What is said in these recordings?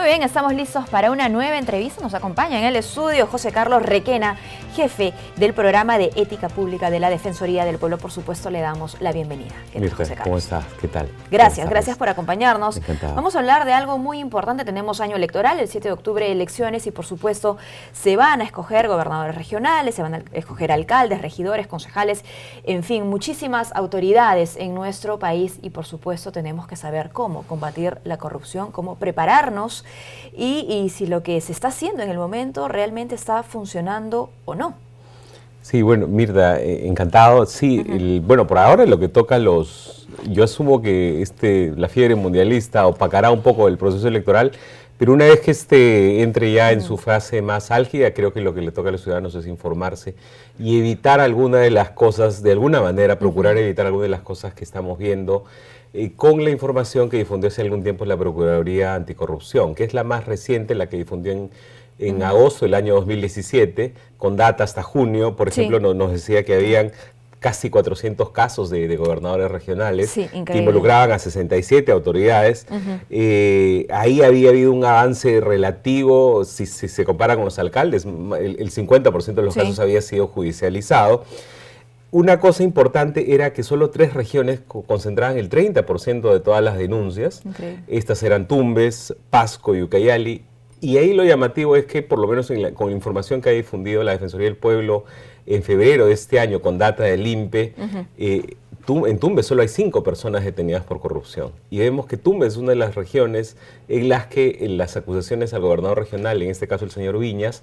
Muy bien, estamos listos para una nueva entrevista. Nos acompaña en el estudio José Carlos Requena, jefe del programa de Ética Pública de la Defensoría del Pueblo. Por supuesto, le damos la bienvenida. Mirta, ¿cómo estás? ¿Qué tal? Gracias por acompañarnos. Encantado. Vamos a hablar de algo muy importante. Tenemos año electoral, el 7 de octubre elecciones y por supuesto se van a escoger gobernadores regionales, se van a escoger alcaldes, regidores, concejales, en fin, muchísimas autoridades en nuestro país y por supuesto tenemos que saber cómo combatir la corrupción, cómo prepararnos y si lo que se está haciendo en el momento realmente está funcionando o no. Sí, bueno, Mirta, encantado. Sí, bueno, por ahora lo que toca yo asumo que la fiebre mundialista opacará un poco el proceso electoral, pero una vez que entre ya en su fase más álgida, creo que lo que le toca a los ciudadanos es informarse y evitar alguna de las cosas, de alguna manera, procurar evitar alguna de las cosas que estamos viendo con la información que difundió hace algún tiempo la Procuraduría Anticorrupción, que es la más reciente, la que difundió en agosto del año 2017, con data hasta junio. Por ejemplo, nos decía que habían casi 400 casos de gobernadores regionales que involucraban a 67 autoridades. Ahí había habido un avance relativo, si se compara con los alcaldes, el 50% de los casos había sido judicializado. Una cosa importante era que solo 3 regiones concentraban el 30% de todas las denuncias. Estas eran Tumbes, Pasco y Ucayali. Y ahí lo llamativo es que, por lo menos con la información que ha difundido la Defensoría del Pueblo en febrero de este año, con data del INPE, en Tumbes solo hay 5 personas detenidas por corrupción. Y vemos que Tumbes es una de las regiones en las que las acusaciones al gobernador regional, en este caso el señor Viñas,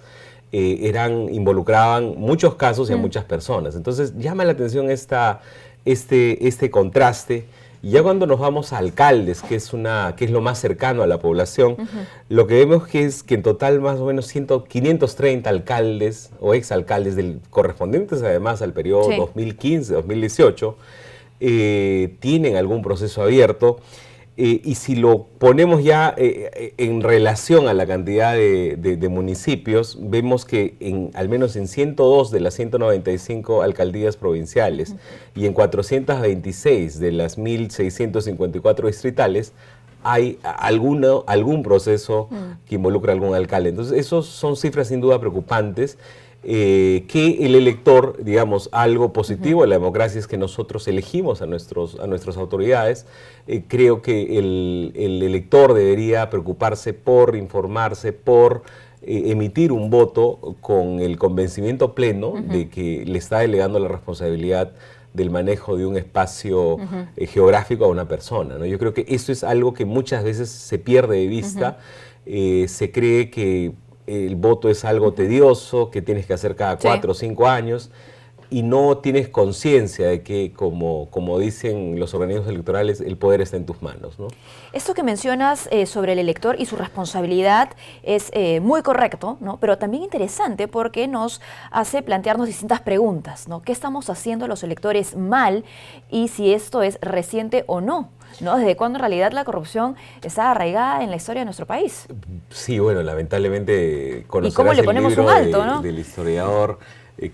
involucraban muchos casos y a muchas personas. Entonces llama la atención este contraste. Y ya cuando nos vamos a alcaldes, que es lo más cercano a la población, lo que vemos es que en total más o menos 530 alcaldes o exalcaldes correspondientes además al periodo 2015-2018 tienen algún proceso abierto. Y si lo ponemos ya en relación a la cantidad de municipios, vemos que al menos en 102 de las 195 alcaldías provinciales y en 426 de las 1.654 distritales hay algún proceso que involucra a algún alcalde. Entonces, esos son cifras sin duda preocupantes. Que el elector, digamos, algo positivo de la democracia es que nosotros elegimos a nuestras autoridades. Creo que el elector debería preocuparse por informarse, por emitir un voto con el convencimiento pleno de que le está delegando la responsabilidad del manejo de un espacio geográfico a una persona, ¿no? Yo creo que eso es algo que muchas veces se pierde de vista. Se cree que el voto es algo tedioso, que tienes que hacer cada 4 o 5 años, y no tienes conciencia de que, como dicen los organismos electorales, el poder está en tus manos, ¿no? Esto que mencionas sobre el elector y su responsabilidad es muy correcto, ¿no? Pero también interesante porque nos hace plantearnos distintas preguntas, ¿no? ¿Qué estamos haciendo los electores mal y si esto es reciente o no? ¿No? ¿Desde cuándo en realidad la corrupción está arraigada en la historia de nuestro país? Sí, bueno, lamentablemente conocerás ¿Y cómo le ponemos un alto, ¿no? del historiador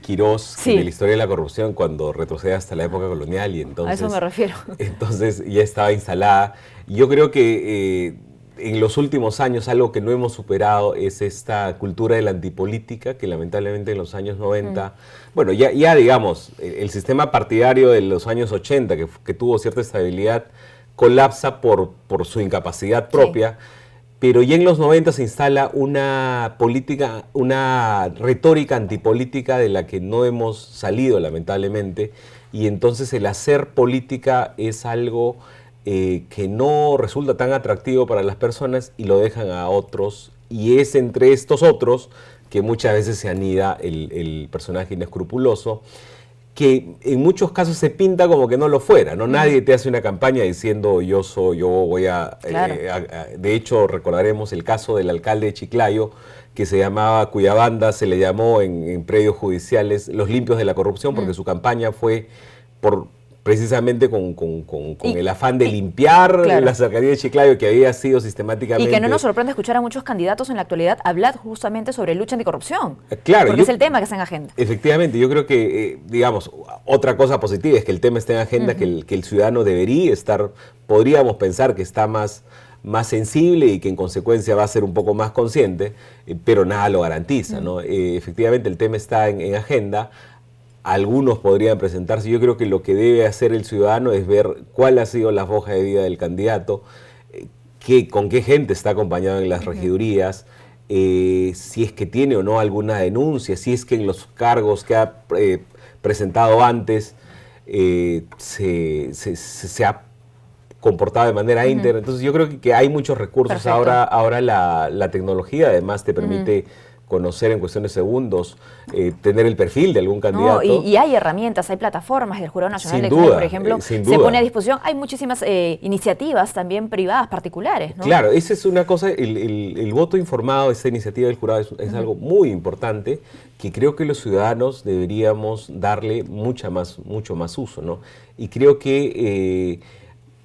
Quirós, de la historia de la corrupción cuando retrocede hasta la época colonial y entonces... A eso me refiero. Entonces ya estaba instalada. Yo creo que en los últimos años algo que no hemos superado es esta cultura de la antipolítica que lamentablemente en los años 90, bueno, ya digamos, el sistema partidario de los años 80 que tuvo cierta estabilidad colapsa por su incapacidad propia. Pero ya en los 90 se instala una retórica antipolítica de la que no hemos salido, lamentablemente, y entonces el hacer política es algo que no resulta tan atractivo para las personas y lo dejan a otros, y es entre estos otros que muchas veces se anida el personaje inescrupuloso, que en muchos casos se pinta como que no lo fuera, ¿no? Nadie te hace una campaña diciendo yo voy a... de hecho, recordaremos el caso del alcalde de Chiclayo, que se llamaba, cuya banda se le llamó en predios judiciales los limpios de la corrupción, porque su campaña fue precisamente con el afán de limpiar la cercanía de Chiclayo, que había sido sistemáticamente... Y que no nos sorprende escuchar a muchos candidatos en la actualidad hablar justamente sobre lucha anticorrupción. Claro. Porque es el tema que está en agenda. Efectivamente, yo creo que, digamos, otra cosa positiva es que el tema esté en agenda, que el ciudadano debería estar, podríamos pensar que está más más sensible y que en consecuencia va a ser un poco más consciente, pero nada lo garantiza, ¿no? Efectivamente el tema está en agenda. Algunos podrían presentarse. Yo creo que lo que debe hacer el ciudadano es ver cuál ha sido la hoja de vida del candidato, con qué gente está acompañado en las regidurías, si es que tiene o no alguna denuncia, si es que en los cargos que ha presentado antes se ha comportado de manera íntegra. Entonces yo creo que hay muchos recursos. Perfecto. Ahora la tecnología además te permite conocer en cuestión de segundos, tener el perfil de algún candidato. No, y hay herramientas, hay plataformas del Jurado Nacional Sin Electoral, duda, por ejemplo, sin se duda. pone a disposición. Hay muchísimas iniciativas también privadas, particulares, ¿no? Claro, esa es una cosa, el voto informado, esta iniciativa del jurado es algo muy importante que creo que los ciudadanos deberíamos darle mucho más uso, ¿no? Y creo que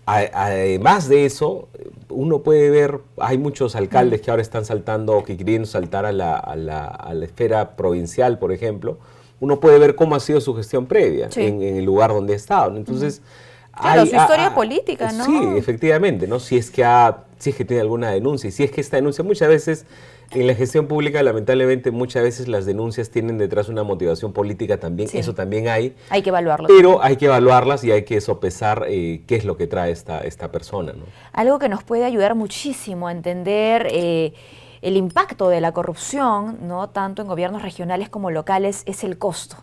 además de eso, uno puede ver, hay muchos alcaldes que ahora están saltando o que quieren saltar a la esfera provincial, por ejemplo. Uno puede ver cómo ha sido su gestión previa en el lugar donde ha estado, ¿no? Entonces, claro, su historia política, ¿no? Sí, efectivamente, ¿no? Si es que tiene alguna denuncia, y si es que esta denuncia muchas veces en la gestión pública, lamentablemente, muchas veces las denuncias tienen detrás una motivación política también, eso también hay. Hay que evaluarlo. Pero hay que evaluarlas y hay que sopesar qué es lo que trae esta persona, ¿no? Algo que nos puede ayudar muchísimo a entender el impacto de la corrupción, ¿no? Tanto en gobiernos regionales como locales, es el costo,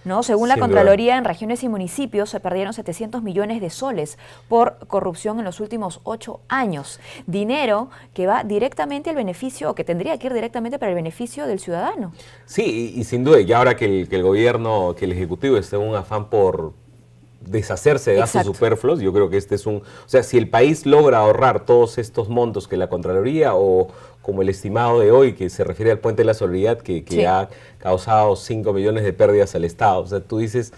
¿no? Según la Sin Contraloría, en regiones y municipios se perdieron 700 millones de soles por corrupción en los últimos 8 años. Dinero que va directamente al beneficio, o que tendría que ir directamente para el beneficio del ciudadano. Sí, y sin duda, y ahora que el gobierno, que el Ejecutivo está en un afán por deshacerse de gastos superfluos, yo creo que este es o sea, si el país logra ahorrar todos estos montos que la Contraloría o como el estimado de hoy, que se refiere al Puente de la Solidaridad, que ha causado 5 millones de pérdidas al Estado, o sea, tú dices,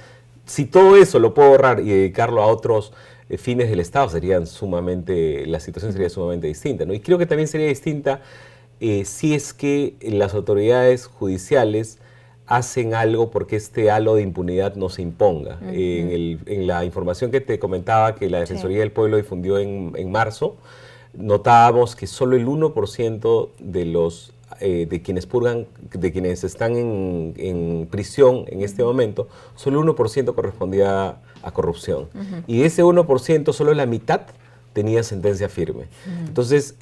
si todo eso lo puedo ahorrar y dedicarlo a otros fines del Estado, la situación sería sumamente distinta, ¿no? Y creo que también sería distinta si es que las autoridades judiciales hacen algo porque este halo de impunidad no se imponga. En la información que te comentaba que la Defensoría del Pueblo difundió en marzo, notábamos que solo el 1% de quienes están en prisión en este momento, solo el 1% correspondía a corrupción. Y de ese 1%, solo la mitad tenía sentencia firme. Entonces,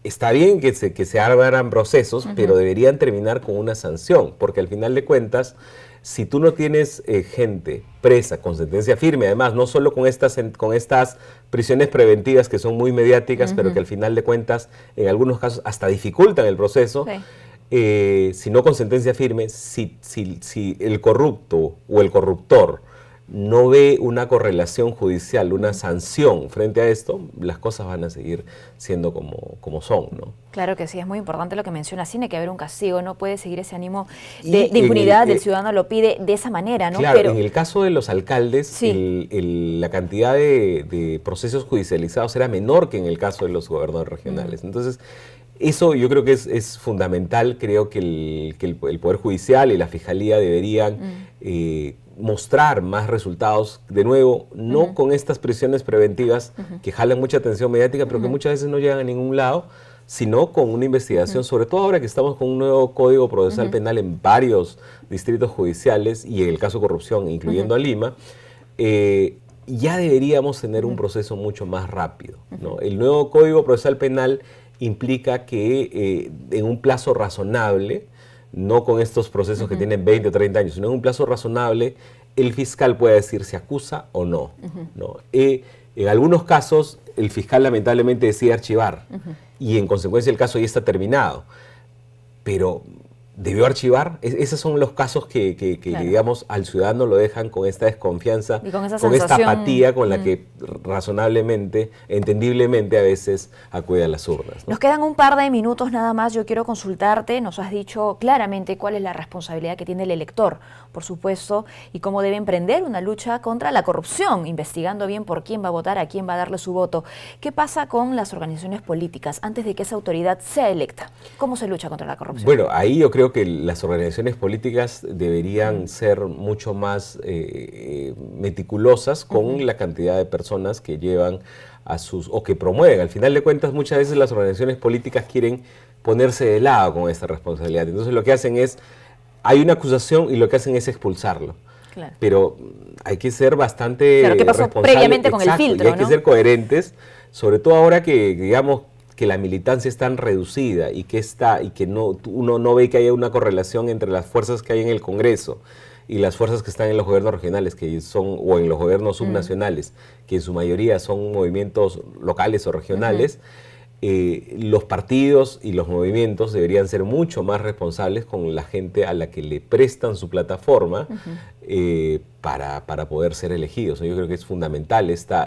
está bien que se abran procesos, pero deberían terminar con una sanción, porque al final de cuentas, si tú no tienes gente presa con sentencia firme, además, no solo con estas prisiones preventivas que son muy mediáticas, pero que al final de cuentas, en algunos casos, hasta dificultan el proceso, sino con sentencia firme, si el corrupto o el corruptor no ve una correlación judicial, una sanción frente a esto, las cosas van a seguir siendo como son, ¿no? Claro que sí, es muy importante lo que mencionas, tiene que haber un castigo, no puede seguir ese ánimo de impunidad, el ciudadano lo pide de esa manera, ¿no? Claro, pero en el caso de los alcaldes, la cantidad de procesos judicializados era menor que en el caso de los gobernadores regionales. Entonces, eso yo creo que es fundamental. Creo que el Poder Judicial y la Fiscalía deberían mostrar más resultados, de nuevo, no con estas prisiones preventivas que jalan mucha atención mediática, pero que muchas veces no llegan a ningún lado, sino con una investigación, sobre todo ahora que estamos con un nuevo Código Procesal Penal en varios distritos judiciales y en el caso de corrupción, incluyendo a Lima, ya deberíamos tener un proceso mucho más rápido, ¿no? El nuevo Código Procesal Penal implica que en un plazo razonable, no con estos procesos que tienen 20 o 30 años, sino en un plazo razonable, el fiscal puede decir si acusa o no, ¿no? En algunos casos, el fiscal lamentablemente decide archivar y en consecuencia el caso ya está terminado, pero ¿debió archivar? Esos son los casos que digamos, al ciudadano lo dejan con esta desconfianza, y con esta esta apatía con la que razonablemente, entendiblemente a veces acude a las urnas, ¿no? Nos quedan un par de minutos nada más. Yo quiero consultarte, nos has dicho claramente cuál es la responsabilidad que tiene el elector, por supuesto, y cómo debe emprender una lucha contra la corrupción, investigando bien por quién va a votar, a quién va a darle su voto. ¿Qué pasa con las organizaciones políticas antes de que esa autoridad sea electa? ¿Cómo se lucha contra la corrupción? Bueno, ahí yo creo creo que las organizaciones políticas deberían ser mucho más meticulosas con la cantidad de personas que llevan a sus, o que promueven. Al final de cuentas, muchas veces las organizaciones políticas quieren ponerse de lado con esta responsabilidad. Entonces lo que hacen es, hay una acusación y lo que hacen es expulsarlo. Claro. Pero hay que ser bastante Claro, ¿qué pasó responsable, previamente con el exacto, filtro, y hay que ¿no? ser coherentes, sobre todo ahora que, digamos, que la militancia es tan reducida y que uno no ve que haya una correlación entre las fuerzas que hay en el Congreso y las fuerzas que están en los gobiernos regionales, que son, o en los gobiernos subnacionales, que en su mayoría son movimientos locales o regionales. Los partidos y los movimientos deberían ser mucho más responsables con la gente a la que le prestan su plataforma para poder ser elegidos. Yo creo que es fundamental esta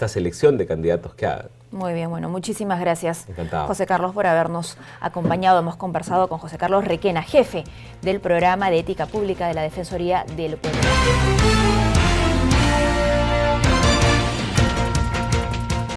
selección de candidatos que hagan. Muy bien, bueno, muchísimas gracias, Encantado. José Carlos, por habernos acompañado. Hemos conversado con José Carlos Requena, jefe del programa de ética pública de la Defensoría del Pueblo.